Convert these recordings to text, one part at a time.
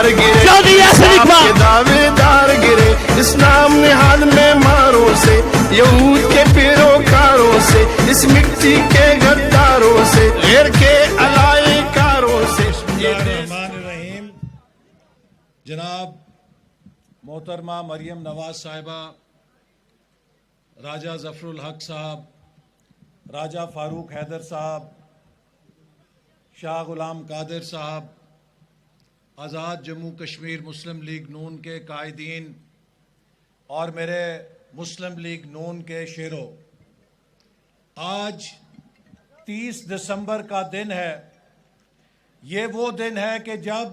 دار گرے، اسلام کے دعوے دار گرے، اس نام نہاد میں ماروں سے، یہود کے پیروکاروں سے، اس مٹی کے غداروں سے، غیر کے علائے کاروں سے۔ بسم اللہ الرحمن الرحیم۔ جناب محترمہ مریم نواز صاحبہ، راجہ ظفر الحق صاحب، راجہ فاروق حیدر صاحب، شاہ غلام قادر صاحب، آزاد جموں کشمیر مسلم لیگ نون کے قائدین اور میرے مسلم لیگ نون کے شیروں، آج 30 دسمبر کا دن ہے۔ یہ وہ دن ہے کہ جب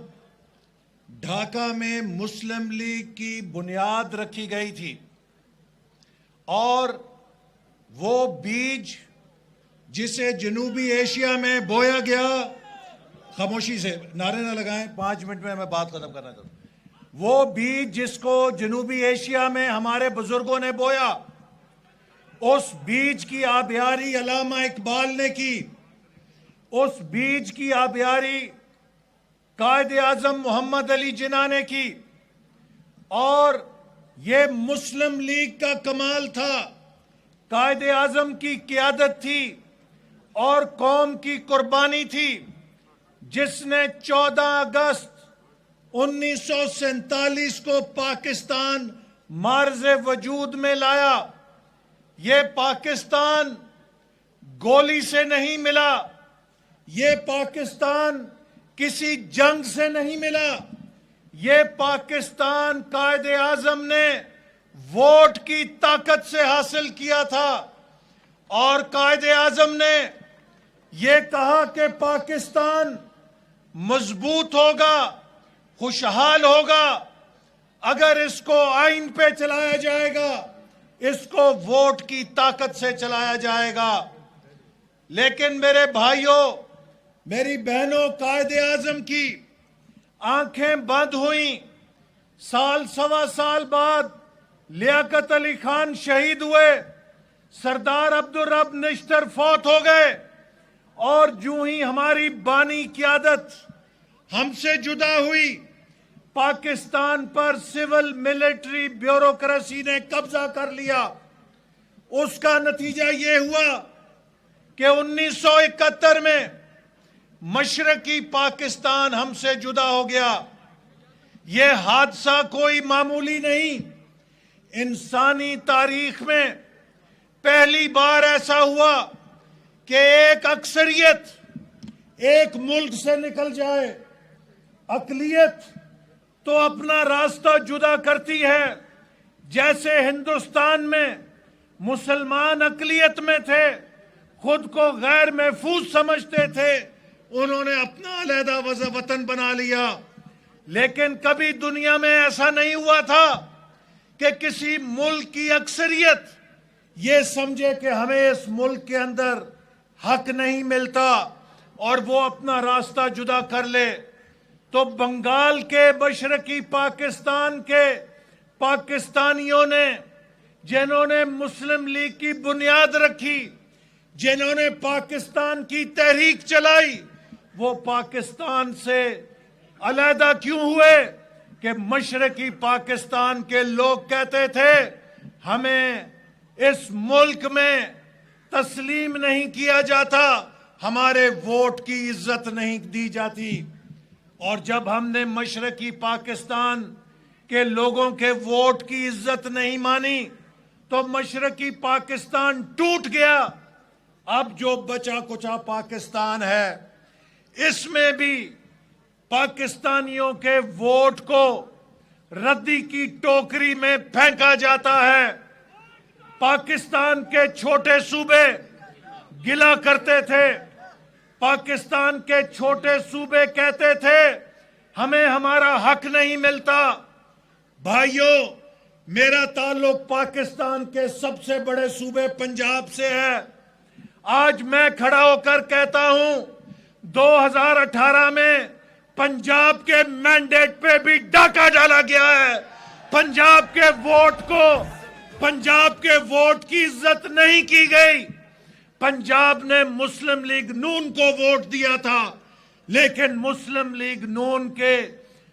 ڈھاکہ میں مسلم لیگ کی بنیاد رکھی گئی تھی اور وہ بیج جسے جنوبی ایشیا میں بویا گیا، خاموشی سے نعرے نہ لگائیں، 5 منٹ میں بات ختم کرنا چاہتا ہوں۔ وہ بیج جس کو جنوبی ایشیا میں ہمارے بزرگوں نے بویا، اس بیج کی آبیاری علامہ اقبال نے کی، اس بیج کی آبیاری قائد اعظم محمد علی جناح نے کی، اور یہ مسلم لیگ کا کمال تھا، قائد اعظم کی قیادت تھی اور قوم کی قربانی تھی، جس نے 14 اگست 1947 کو پاکستان معرض وجود میں لایا۔ یہ پاکستان گولی سے نہیں ملا، یہ پاکستان کسی جنگ سے نہیں ملا، یہ پاکستان قائد اعظم نے ووٹ کی طاقت سے حاصل کیا تھا، اور قائد اعظم نے یہ کہا کہ پاکستان مضبوط ہوگا، خوشحال ہوگا اگر اس کو آئین پہ چلایا جائے گا، اس کو ووٹ کی طاقت سے چلایا جائے گا۔ لیکن میرے بھائیوں، میری بہنوں، قائد اعظم کی آنکھیں بند ہوئیں۔ سال سوا سال بعد لیاقت علی خان شہید ہوئے، سردار عبدالرب نشتر فوت ہو گئے، اور جو ہی ہماری بانی قیادت ہم سے جدا ہوئی، پاکستان پر سول ملٹری بیوروکریسی نے قبضہ کر لیا۔ اس کا نتیجہ یہ ہوا کہ 1971 میں مشرقی پاکستان ہم سے جدا ہو گیا۔ یہ حادثہ کوئی معمولی نہیں، انسانی تاریخ میں پہلی بار ایسا ہوا کہ ایک اکثریت ایک ملک سے نکل جائے۔ اقلیت تو اپنا راستہ جدا کرتی ہے، جیسے ہندوستان میں مسلمان اقلیت میں تھے، خود کو غیر محفوظ سمجھتے تھے، انہوں نے اپنا علیحدہ وطن بنا لیا۔ لیکن کبھی دنیا میں ایسا نہیں ہوا تھا کہ کسی ملک کی اکثریت یہ سمجھے کہ ہمیں اس ملک کے اندر حق نہیں ملتا اور وہ اپنا راستہ جدا کر لے۔ تو بنگال کے مشرقی پاکستان کے پاکستانیوں نے، جنہوں نے مسلم لیگ کی بنیاد رکھی، جنہوں نے پاکستان کی تحریک چلائی، وہ پاکستان سے علیحدہ کیوں ہوئے؟ کہ مشرقی پاکستان کے لوگ کہتے تھے ہمیں اس ملک میں تسلیم نہیں کیا جاتا، ہمارے ووٹ کی عزت نہیں دی جاتی۔ اور جب ہم نے مشرقی پاکستان کے لوگوں کے ووٹ کی عزت نہیں مانی تو مشرقی پاکستان ٹوٹ گیا۔ اب جو بچا کچا پاکستان ہے، اس میں بھی پاکستانیوں کے ووٹ کو ردی کی ٹوکری میں پھینکا جاتا ہے۔ پاکستان کے چھوٹے صوبے گلہ کرتے تھے، پاکستان کے چھوٹے صوبے کہتے تھے ہمیں ہمارا حق نہیں ملتا۔ بھائیوں، میرا تعلق پاکستان کے سب سے بڑے صوبے پنجاب سے ہے۔ آج میں کھڑا ہو کر کہتا ہوں 2018 میں پنجاب کے مینڈیٹ پہ بھی ڈاکہ ڈالا گیا ہے۔ پنجاب کے ووٹ کی عزت نہیں کی گئی۔ پنجاب نے مسلم لیگ نون کو ووٹ دیا تھا، لیکن مسلم لیگ نون کے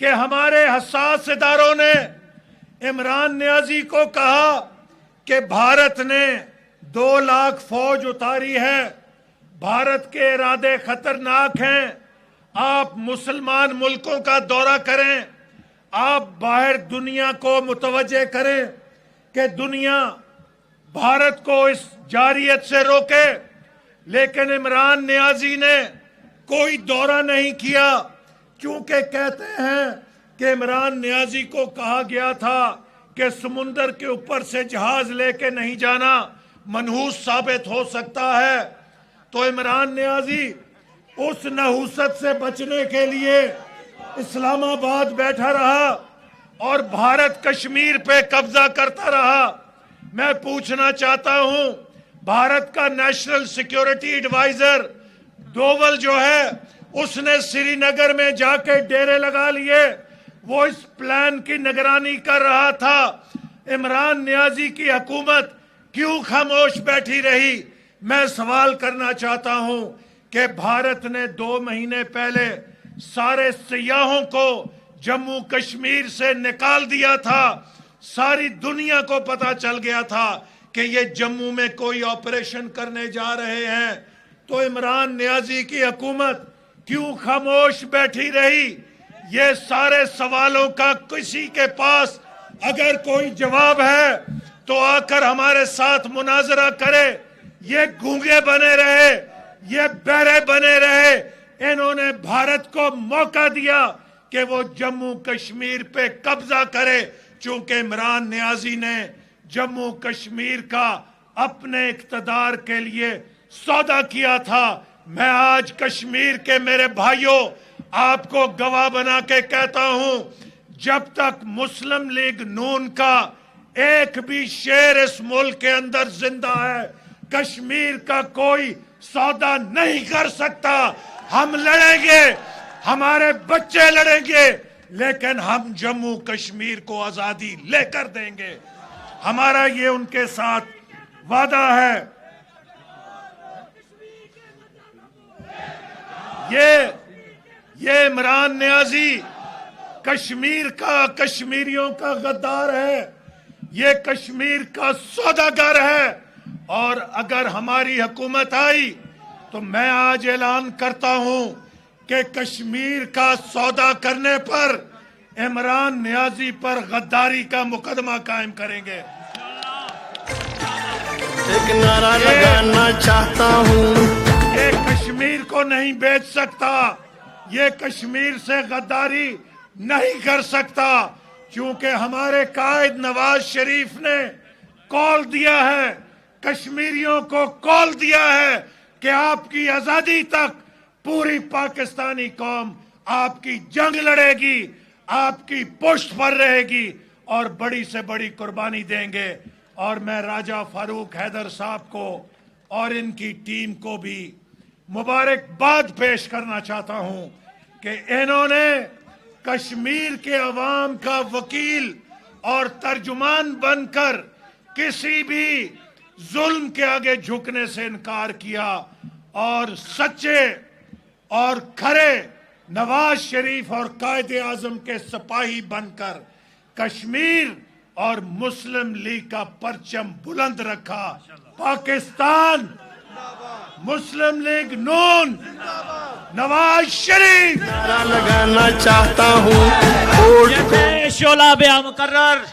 کہ ہمارے حساس اداروں نے عمران نیازی کو کہا کہ بھارت نے 2 لاکھ فوج اتاری ہے، بھارت کے ارادے خطرناک ہیں، آپ مسلمان ملکوں کا دورہ کریں، آپ باہر دنیا کو متوجہ کریں کہ دنیا بھارت کو اس جارحیت سے روکے، لیکن عمران نیازی نے کوئی دورہ نہیں کیا، کیونکہ کہتے ہیں کہ عمران نیازی کو کہا گیا تھا کہ سمندر کے اوپر سے جہاز لے کے نہیں جانا، منحوس ثابت ہو سکتا ہے۔ تو عمران نیازی اس نحوست سے بچنے کے لیے اسلام آباد بیٹھا رہا اور بھارت کشمیر پہ قبضہ کرتا رہا۔ میں پوچھنا چاہتا ہوں، بھارت کا نیشنل سیکیورٹی ایڈوائزر ڈوول جو ہے، اس نے سری نگر میں جا کے ڈیرے لگا لیے، وہ اس پلان کی نگرانی کر رہا تھا۔ عمران نیازی کی حکومت کیوں خاموش بیٹھی رہی؟ میں سوال کرنا چاہتا ہوں کہ بھارت نے 2 مہینے پہلے سارے سیاحوں کو جموں کشمیر سے نکال دیا تھا، ساری دنیا کو پتا چل گیا تھا کہ یہ جموں میں کوئی آپریشن کرنے جا رہے ہیں، تو عمران نیازی کی حکومت کیوں خاموش بیٹھی رہی؟ یہ سارے سوالوں کا کسی کے پاس اگر کوئی جواب ہے تو آ کر ہمارے ساتھ مناظرہ کرے۔ یہ گونگے بنے رہے، یہ بہرے بنے رہے، انہوں نے بھارت کو موقع دیا کہ وہ جموں کشمیر پہ قبضہ کرے، چونکہ عمران نیازی نے جموں کشمیر کا اپنے اقتدار کے لیے سودا کیا تھا۔ میں آج کشمیر کے میرے بھائیوں آپ کو گواہ بنا کے کہتا ہوں، جب تک مسلم لیگ نون کا ایک بھی شیر اس ملک کے اندر زندہ ہے، کشمیر کا کوئی سودا نہیں کر سکتا۔ ہم لڑیں گے، ہمارے بچے لڑیں گے، لیکن ہم جموں کشمیر کو آزادی لے کر دیں گے۔ ہمارا یہ ان کے ساتھ وعدہ ہے۔ یہ عمران نیازی کشمیر کا، کشمیریوں کا غدار ہے، یہ کشمیر کا سوداگر ہے، اور اگر ہماری حکومت آئی تو میں آج اعلان کرتا ہوں کہ کشمیر کا سودا کرنے پر عمران نیازی پر غداری کا مقدمہ قائم کریں گے۔ ایک نعرہ لگانا چاہتا ہوں، یہ کشمیر کو نہیں بیچ سکتا، یہ کشمیر سے غداری نہیں کر سکتا، کیونکہ ہمارے قائد نواز شریف نے کال دیا ہے، کشمیریوں کو کال دیا ہے کہ آپ کی آزادی تک پوری پاکستانی قوم آپ کی جنگ لڑے گی، آپ کی پشت پر رہے گی اور بڑی سے بڑی قربانی دیں گے۔ اور میں راجہ فاروق حیدر صاحب کو اور ان کی ٹیم کو بھی مبارکباد پیش کرنا چاہتا ہوں کہ انہوں نے کشمیر کے عوام کا وکیل اور ترجمان بن کر کسی بھی ظلم کے آگے جھکنے سے انکار کیا، اور سچے اور کھرے نواز شریف اور قائد اعظم کے سپاہی بن کر کشمیر اور مسلم لیگ کا پرچم بلند رکھا۔ پاکستان، مسلم لیگ نون، نواز شریف۔ نعرہ لگانا چاہتا ہوں، شعلہ بیان مقرر